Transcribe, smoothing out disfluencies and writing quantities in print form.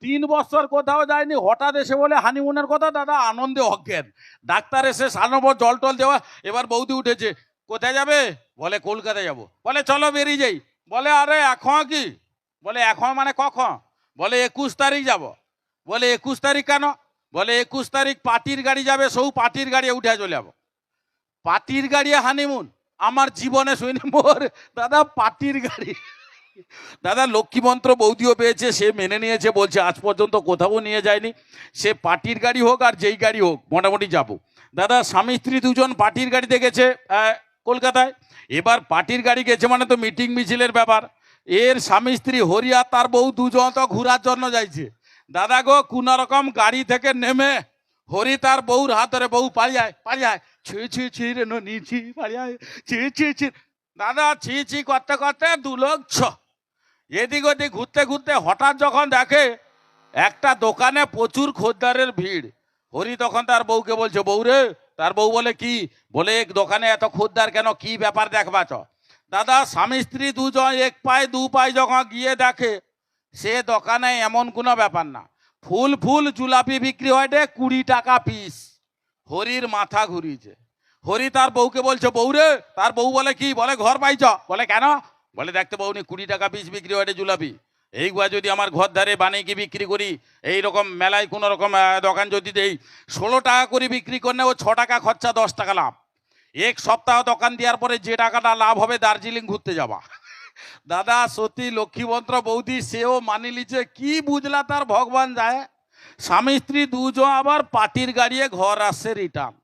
3 বছর কোথাও যায়নি, হঠাৎ এসে বলে হানিমুনের কথা। দাদা আনন্দে অজ্ঞান। ডাক্তার এসে সারানোর জল টল দেওয়া। এবার বৌদি উঠেছে, কোথায় যাবে? বলে কলকাতায় যাব। বলে চলো বেরিয়ে যাই। বলে আরে এখন কি? বলে এখন মানে কখন? বলে 21 তারিখ যাব। বলে 21 তারিখ কেন? বলে 21 তারিখ পার্টির গাড়ি যাবে, সৌ পার্টির গাড়ি উঠে চলে যাবো। পার্টির গাড়ি হানিমুন? আমার জীবনে শুনি মোর। দাদা পার্টির গাড়ি। দাদা লক্ষ্মী মন্ত্র বৌদিও পেয়েছে, সে মেনে নিয়েছে, বলছে আজ পর্যন্ত কোথাও নিয়ে যায়নি। সে পার্টির গাড়ি হোক আর যেই গাড়ি হোক মোটামুটি যাব। দাদা স্বামী স্ত্রী দুজন পার্টির গাড়িতে গেছে কলকাতায়। এবার পার্টির গাড়ি গেছে মানে তো মিটিং মিছিলের ব্যাপার। এর স্বামী স্ত্রী হরি আর তার বউ দুজন তো ঘোরার জন্য যাইছে। দাদা গো কোন রকম গাড়ি থেকে নেমে হরি তার বউর হাত ধরে, বউ পালিয়ায় পালিয়ায়, ছি ছি ছি রে নিছি পালিয়ায়, ছি ছি ছি। দাদা ছি ছি করতে করতে 2 লোক এদিক ওদিক ঘুরতে ঘুরতে হঠাৎ যখন দেখে একটা দোকানে প্রচুর খদ্দারের ভিড়। হরি তখন তার বউকে বলছে, বউ রে। তার বউ বলে কি? বলে এক দোকানে এত খদ্দার কেন, কি ব্যাপার দেখবা চ। দাদা স্বামী স্ত্রী দুজন এক পায়ে দু পায়ে যখন গিয়ে দেখে সে দোকানে এমন কোনো ব্যাপার না, ফুল ফুল জুলাপি বিক্রি হয় রে 20 টাকা পিস। হরির মাথা ঘুরিয়েছে। হরি তার বউকে বলছে, বউ রে। তার বউ বলে কি? বলে ঘর পাইছ। বলে কেন? বলে দেখতে বউনি 20 টাকা পিস বিক্রি হয় রে জুলাপি। এইগুলা যদি আমার ঘর ধারে বানিয়ে বিক্রি করি, এইরকম মেলায় কোনো রকম দোকান যদি দেই, 16 টাকা করে বিক্রি করলে ও 6 টাকা খরচা, 10 টাকা লাভ। এক সপ্তাহ দোকান দেওয়ার পরে যে টাকাটা লাভ হবে দার্জিলিং ঘুরতে যাবা। দাদা সত্যি লক্ষ্মীমন্ত্র বৌদি সেও মানি লিছে, কি বুঝলা তার ভগবান যায়। স্বামী স্ত্রী দুজন আবার পার্টির গাড়িয়ে ঘর আসছে রিটার্ন।